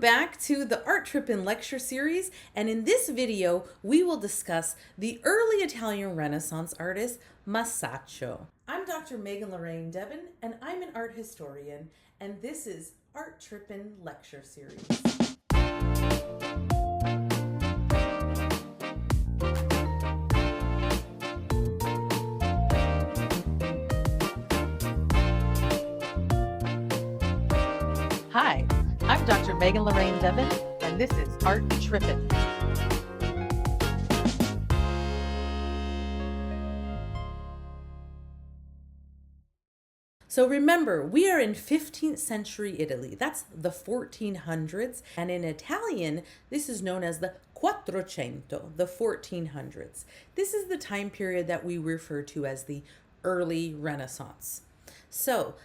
back to the Art Trippin lecture series, and in this video we will discuss the early Italian Renaissance artist Masaccio. I'm Dr. Megan Lorraine Debin, and I'm an art historian, and this is Art Trippin lecture series. Hi, I'm Dr. Megan Lorraine Debin, and this is Art Trippin. So remember, we are in 15th century Italy. That's the 1400s. And in Italian, this is known as the Quattrocento, the 1400s. This is the time period that we refer to as the early Renaissance. So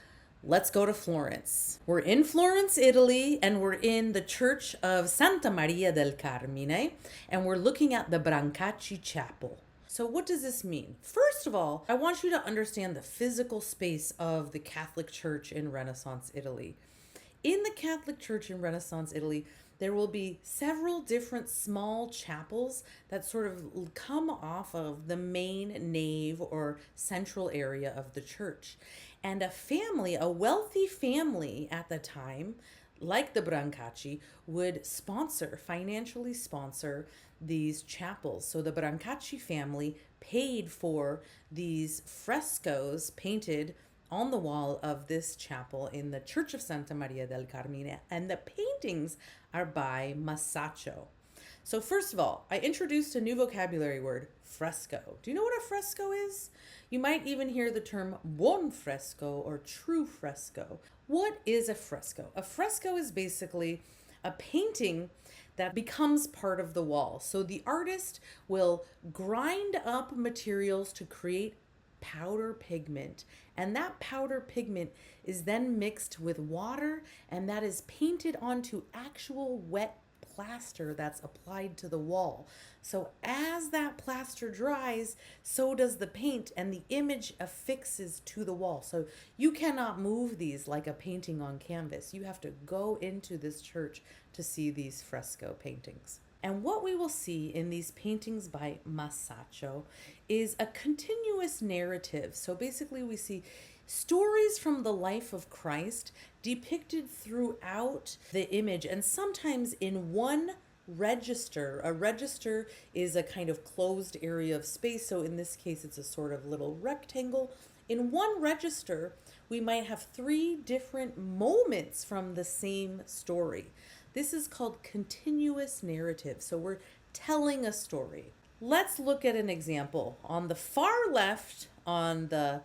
let's go to Florence. We're in Florence, Italy, and we're in the Church of Santa Maria del Carmine, and we're looking at the Brancacci Chapel. So what does this mean? First of all, I want you to understand the physical space of the Catholic Church in Renaissance Italy. In the Catholic Church in Renaissance Italy, there will be several different small chapels that sort of come off of the main nave or central area of the church. And a wealthy family at the time, like the Brancacci, would financially sponsor these chapels. So the Brancacci family paid for these frescoes painted on the wall of this chapel in the Church of Santa Maria del Carmine, and the paintings are by Masaccio. So first of all, I introduced a new vocabulary word, fresco. Do you know what a fresco is? You might even hear the term buon fresco or true fresco. What is a fresco? A fresco is basically a painting that becomes part of the wall. So the artist will grind up materials to create powder pigment, and that powder pigment is then mixed with water, and that is painted onto actual wet plaster that's applied to the wall. So as that plaster dries, so does the paint, and the image affixes to the wall. So you cannot move these like a painting on canvas. You have to go into this church to see these fresco paintings. And what we will see in these paintings by Masaccio is a continuous narrative. So basically we see stories from the life of Christ depicted throughout the image, and sometimes in one register. A register is a kind of closed area of space. So in this case, it's a sort of little rectangle. In one register, we might have three different moments from the same story. This is called continuous narrative. So we're telling a story. Let's look at an example. On the far left, on the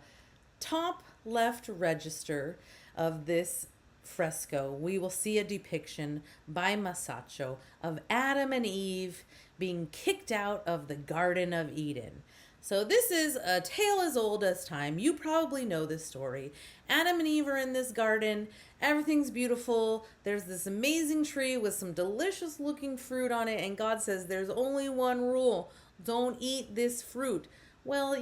top left register of this fresco, we will see a depiction by Masaccio of Adam and Eve being kicked out of the Garden of Eden. So this is a tale as old as time. You probably know this story. Adam and Eve are in this garden. Everything's beautiful. There's this amazing tree with some delicious looking fruit on it. And God says there's only one rule. Don't eat this fruit. Well,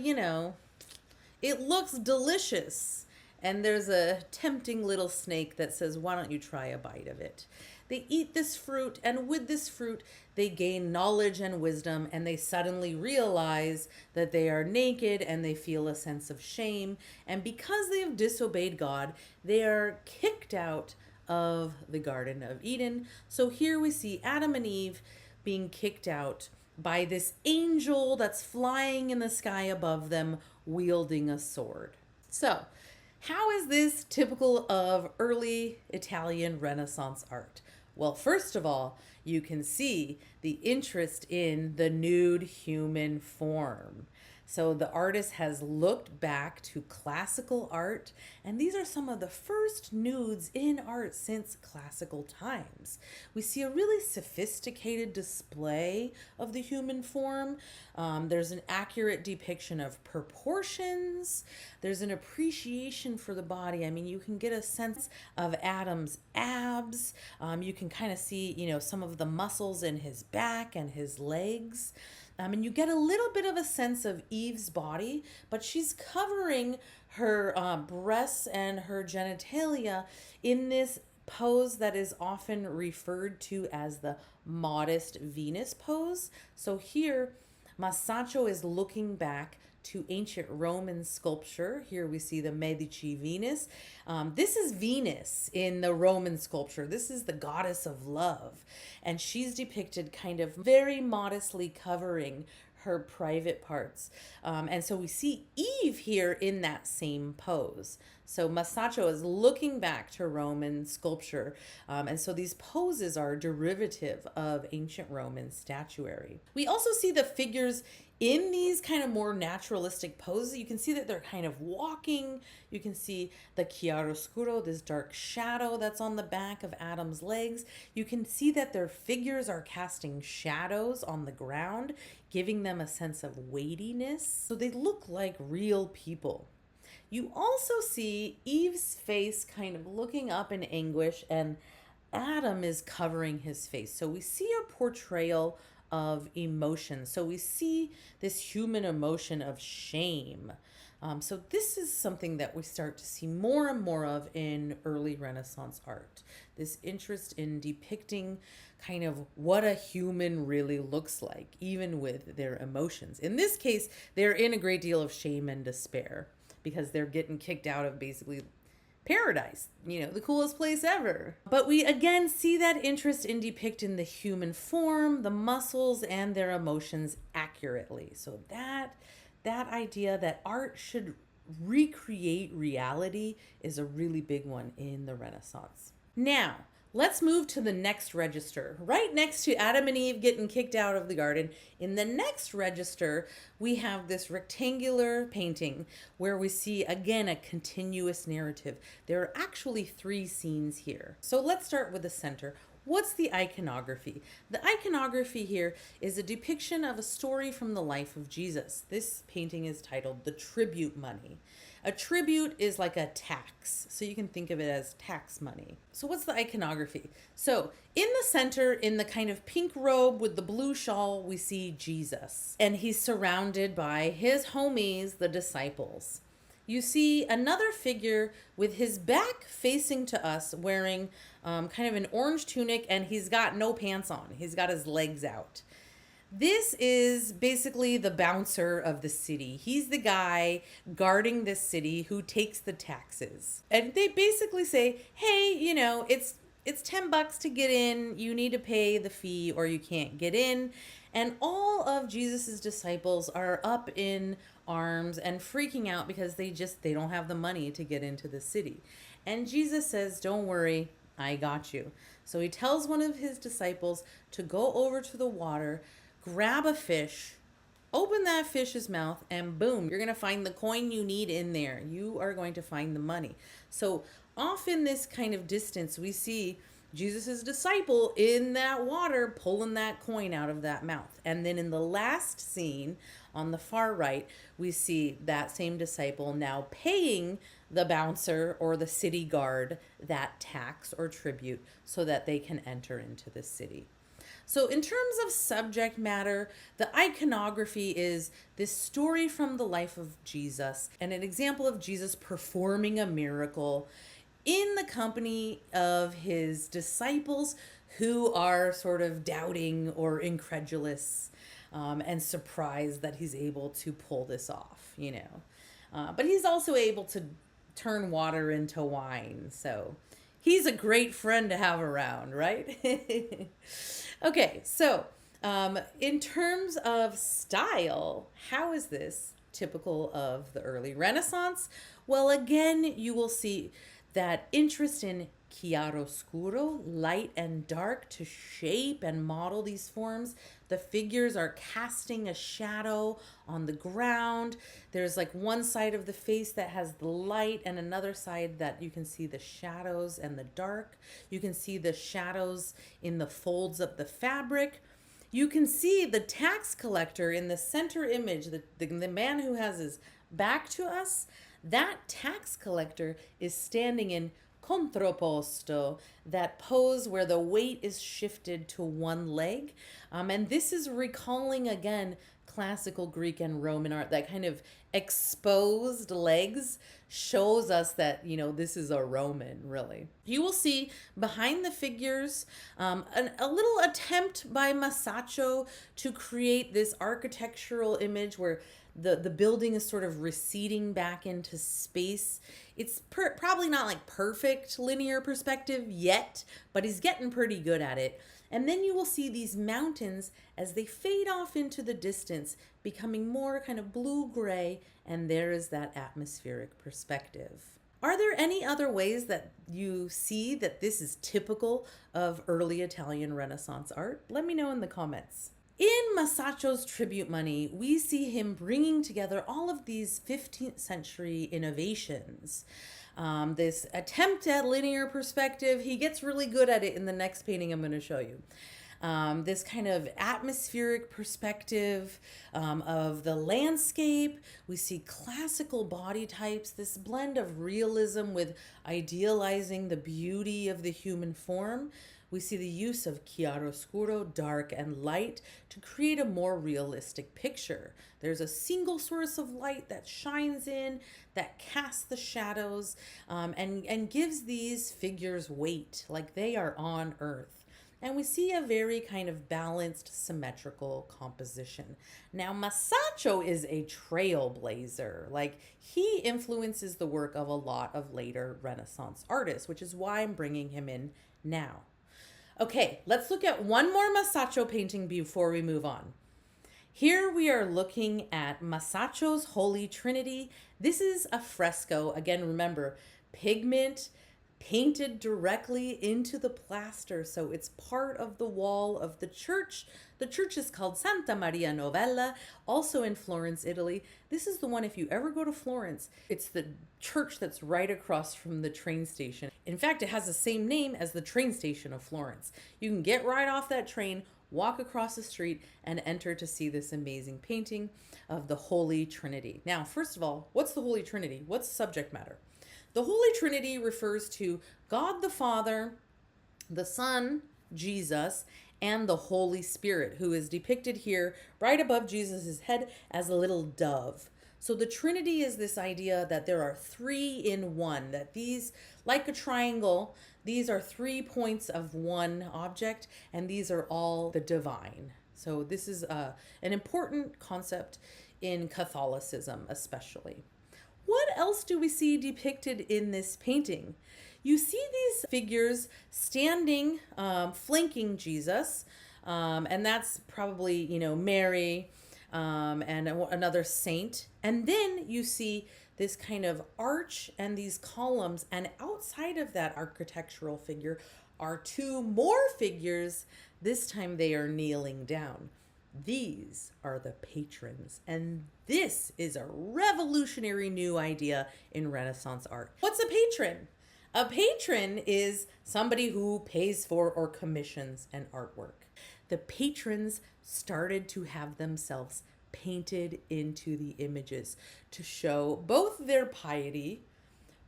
it looks delicious. And there's a tempting little snake that says, why don't you try a bite of it? They eat this fruit, and with this fruit, they gain knowledge and wisdom, and they suddenly realize that they are naked, and they feel a sense of shame. And because they have disobeyed God, they are kicked out of the Garden of Eden. So here we see Adam and Eve being kicked out by this angel that's flying in the sky above them, wielding a sword. So how is this typical of early Italian Renaissance art? Well, first of all, you can see the interest in the nude human form. So the artist has looked back to classical art, and these are some of the first nudes in art since classical times. We see a really sophisticated display of the human form. There's an accurate depiction of proportions. There's an appreciation for the body. I mean, you can get a sense of Adam's abs. You can kind of see, some of the muscles in his back and his legs. And you get a little bit of a sense of Eve's body, but she's covering her breasts and her genitalia in this pose that is often referred to as the modest Venus pose. So here, Masaccio is looking back to ancient Roman sculpture. Here we see the Medici Venus. This is Venus in the Roman sculpture. This is the goddess of love. And she's depicted kind of very modestly covering her private parts. And so we see Eve here in that same pose. So Masaccio is looking back to Roman sculpture. And so these poses are derivative of ancient Roman statuary. We also see the figures in these kind of more naturalistic poses. You can see that they're kind of walking. You can see the chiaroscuro, this dark shadow that's on the back of Adam's legs. You can see that their figures are casting shadows on the ground, giving them a sense of weightiness. So they look like real people. You also see Eve's face kind of looking up in anguish, and Adam is covering his face. So we see a portrayal of emotion. So we see this human emotion of shame. So this is something that we start to see more and more of in early Renaissance art. This interest in depicting kind of what a human really looks like, even with their emotions. In this case, they're in a great deal of shame and despair because they're getting kicked out of basically paradise, the coolest place ever. But we again see that interest in depicting the human form, the muscles, and their emotions accurately. So that idea that art should recreate reality is a really big one in the Renaissance. Now, let's move to the next register. Right next to Adam and Eve getting kicked out of the garden, in the next register, we have this rectangular painting where we see, again, a continuous narrative. There are actually 3 scenes here. So let's start with the center. What's the iconography? The iconography here is a depiction of a story from the life of Jesus. This painting is titled The Tribute Money. A tribute is like a tax, so you can think of it as tax money. So what's the iconography? So in the center, in the kind of pink robe with the blue shawl, we see Jesus. And he's surrounded by his homies, the disciples. You see another figure with his back facing to us, wearing kind of an orange tunic, and he's got no pants on. He's got his legs out. This is basically the bouncer of the city. He's the guy guarding this city who takes the taxes. And they basically say, hey, it's $10 to get in. You need to pay the fee or you can't get in. And all of Jesus's disciples are up in arms and freaking out because they don't have the money to get into the city. And Jesus says, don't worry, I got you. So he tells one of his disciples to go over to the water, grab a fish, open that fish's mouth, and boom, you're going to find the coin you need in there. You are going to find the money. So off in this kind of distance, we see Jesus's disciple in that water pulling that coin out of that mouth. And then in the last scene on the far right, we see that same disciple now paying the bouncer or the city guard that tax or tribute so that they can enter into the city. So in terms of subject matter, the iconography is this story from the life of Jesus and an example of Jesus performing a miracle in the company of his disciples who are sort of doubting or incredulous and surprised that he's able to pull this off, But he's also able to turn water into wine. So he's a great friend to have around, right? Okay, so in terms of style, how is this typical of the early Renaissance? Well, again, you will see that interest in chiaroscuro, light and dark, to shape and model these forms. The figures are casting a shadow on the ground. There's like one side of the face that has the light and another side that you can see the shadows and the dark. You can see the shadows in the folds of the fabric. You can see the tax collector in the center image, the man who has his back to us. That tax collector is standing in contrapposto, that pose where the weight is shifted to one leg. And this is recalling again classical Greek and Roman art, that kind of exposed legs shows us that, this is a Roman, really. You will see behind the figures a little attempt by Masaccio to create this architectural image where the building is sort of receding back into space. It's probably not like perfect linear perspective yet, but he's getting pretty good at it. And then you will see these mountains as they fade off into the distance, becoming more kind of blue-gray, and there is that atmospheric perspective. Are there any other ways that you see that this is typical of early Italian Renaissance art? Let me know in the comments. In Masaccio's tribute money, we see him bringing together all of these 15th century innovations. This attempt at linear perspective, he gets really good at it in the next painting I'm going to show you. This kind of atmospheric perspective of the landscape. We see classical body types, this blend of realism with idealizing the beauty of the human form. We see the use of chiaroscuro, dark and light, to create a more realistic picture. There's a single source of light that shines in, that casts the shadows, and gives these figures weight, like they are on earth. And we see a very kind of balanced, symmetrical composition. Now, Masaccio is a trailblazer. Like, he influences the work of a lot of later Renaissance artists, which is why I'm bringing him in now. Okay, let's look at one more Masaccio painting before we move on. Here we are looking at Masaccio's Holy Trinity. This is a fresco. Again, remember, pigment painted directly into the plaster, so it's part of the wall of the church. The church is called Santa Maria Novella, also in Florence, Italy. This is the one, if you ever go to Florence, it's the church that's right across from the train station. In fact, it has the same name as the train station of Florence. You can get right off that train, walk across the street, and enter to see this amazing painting of the Holy Trinity. Now, first of all, what's the Holy Trinity? What's the subject matter? The Holy Trinity refers to God the Father, the Son, Jesus, and the Holy Spirit, who is depicted here right above Jesus' head as a little dove. So the Trinity is this idea that there are three in one, that these, like a triangle, these are 3 points of one object, and these are all the divine. So this is an important concept in Catholicism, especially. What else do we see depicted in this painting? You see these figures standing, flanking Jesus, and that's probably, Mary and another saint. And then you see this kind of arch and these columns, and outside of that architectural figure are 2 more figures. This time they are kneeling down. These are the patrons, and this is a revolutionary new idea in Renaissance art. What's a patron? A patron is somebody who pays for or commissions an artwork. The patrons started to have themselves painted into the images to show both their piety,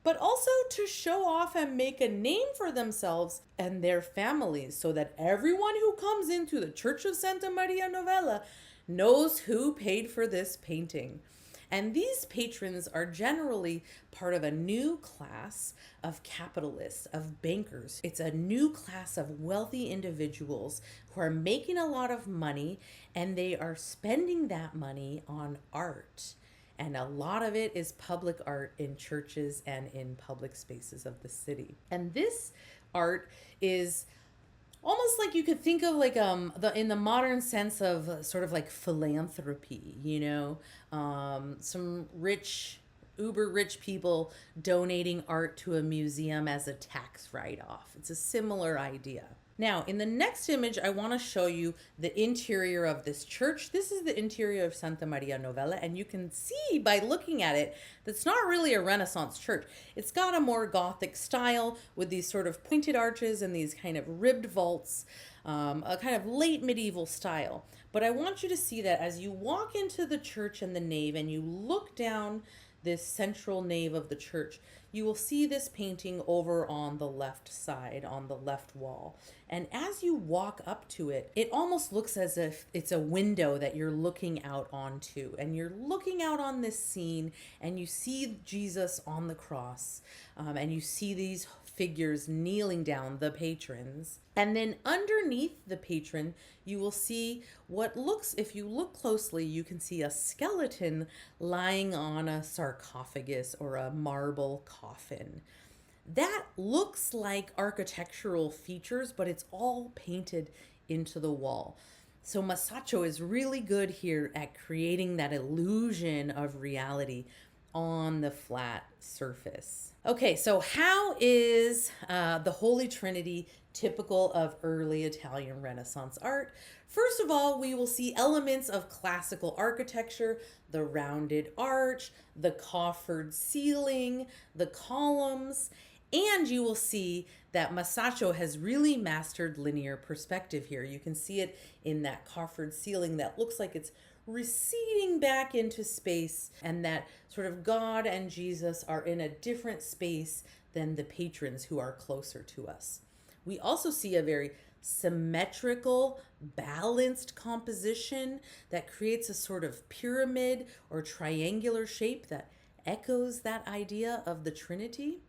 but also to show off and make a name for themselves and their families, so that everyone who comes into the Church of Santa Maria Novella knows who paid for this painting. And these patrons are generally part of a new class of capitalists, of bankers. It's a new class of wealthy individuals who are making a lot of money, and they are spending that money on art. And a lot of it is public art in churches and in public spaces of the city. And this art is almost like you could think of like in the modern sense of sort of like philanthropy, some uber rich people donating art to a museum as a tax write-off. It's a similar idea. Now, in the next image, I want to show you the interior of this church. This is the interior of Santa Maria Novella, and you can see by looking at it that's not really a Renaissance church. It's got a more Gothic style with these sort of pointed arches and these kind of ribbed vaults, a kind of late medieval style. But I want you to see that as you walk into the church and the nave and you look down this central nave of the church, you will see this painting over on the left side, on the left wall. And as you walk up to it, it almost looks as if it's a window that you're looking out onto. And you're looking out on this scene and you see Jesus on the cross, and you see these figures kneeling down, the patrons. And then underneath the patron, you will see what looks, if you look closely, you can see a skeleton lying on a sarcophagus or a marble coffin. That looks like architectural features, but it's all painted into the wall. So Masaccio is really good here at creating that illusion of reality on the flat surface. Okay, so how is the Holy Trinity typical of early Italian Renaissance art? First of all, we will see elements of classical architecture, the rounded arch, the coffered ceiling, the columns, and you will see that Masaccio has really mastered linear perspective here. You can see it in that coffered ceiling that looks like it's receding back into space, and that sort of God and Jesus are in a different space than the patrons who are closer to us. We also see a very symmetrical, balanced composition that creates a sort of pyramid or triangular shape that echoes that idea of the Trinity.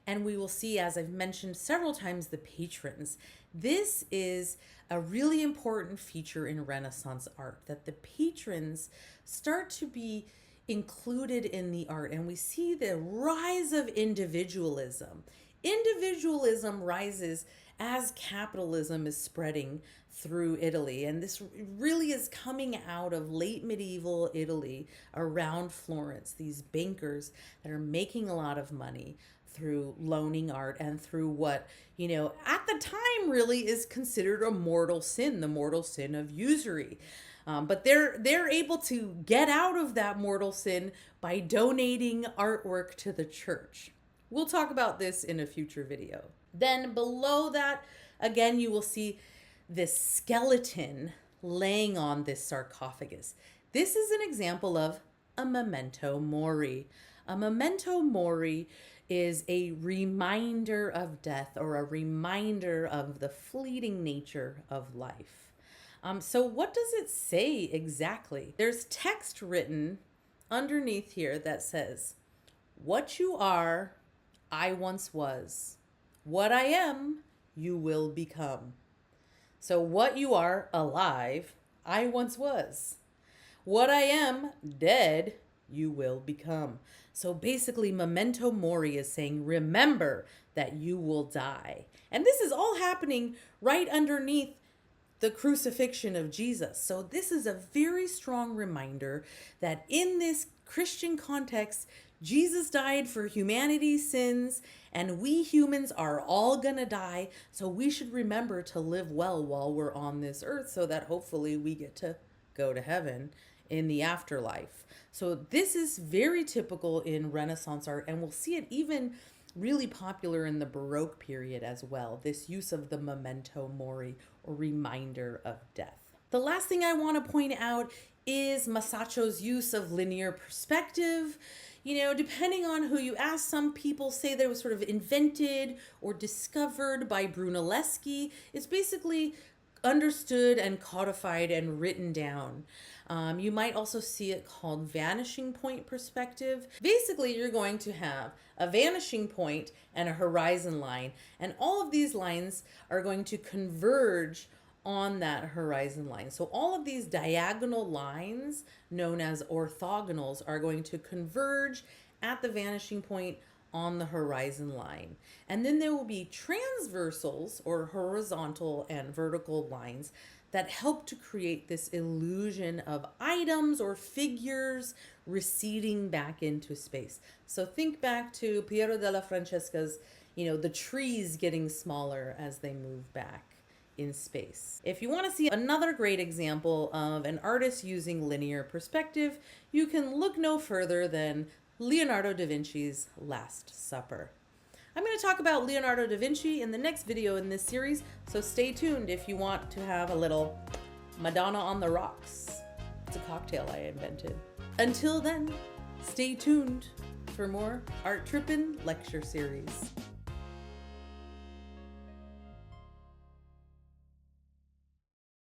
And we will see, as I've mentioned several times, the patrons. This is a really important feature in Renaissance art, that the patrons start to be included in the art, and we see the rise of individualism. Individualism rises as capitalism is spreading through Italy, and this really is coming out of late medieval Italy around Florence, these bankers that are making a lot of money through loaning art and through what, at the time really is considered a mortal sin, the mortal sin of usury. But they're able to get out of that mortal sin by donating artwork to the church. We'll talk about this in a future video. Then below that, again, you will see this skeleton laying on this sarcophagus. This is an example of a memento mori. A memento mori is a reminder of death, or a reminder of the fleeting nature of life. So what does it say exactly? There's text written underneath here that says, "What you are, I once was. What I am, you will become." So what you are, alive, I once was. What I am, dead, you will become. So basically, memento mori is saying, remember that you will die. And this is all happening right underneath the crucifixion of Jesus. So this is a very strong reminder that in this Christian context, Jesus died for humanity's sins, and we humans are all gonna die. So we should remember to live well while we're on this earth, so that hopefully we get to go to heaven in the afterlife. So this is very typical in Renaissance art, and we'll see it even really popular in the Baroque period as well, this use of the memento mori, or reminder of death. The last thing I want to point out is Masaccio's use of linear perspective. Depending on who you ask, some people say that it was sort of invented or discovered by Brunelleschi. It's basically understood and codified and written down. You might also see it called vanishing point perspective. Basically, you're going to have a vanishing point and a horizon line, and all of these lines are going to converge on that horizon line. So all of these diagonal lines, known as orthogonals, are going to converge at the vanishing point on the horizon line. And then there will be transversals, or horizontal and vertical lines, that help to create this illusion of items or figures receding back into space. So think back to Piero della Francesca's, the trees getting smaller as they move back in space. If you want to see another great example of an artist using linear perspective, you can look no further than Leonardo da Vinci's Last Supper. I'm going to talk about Leonardo da Vinci in the next video in this series, so stay tuned if you want to have a little Madonna on the rocks. It's a cocktail I invented. Until then, Stay tuned for more Art Trippin lecture series.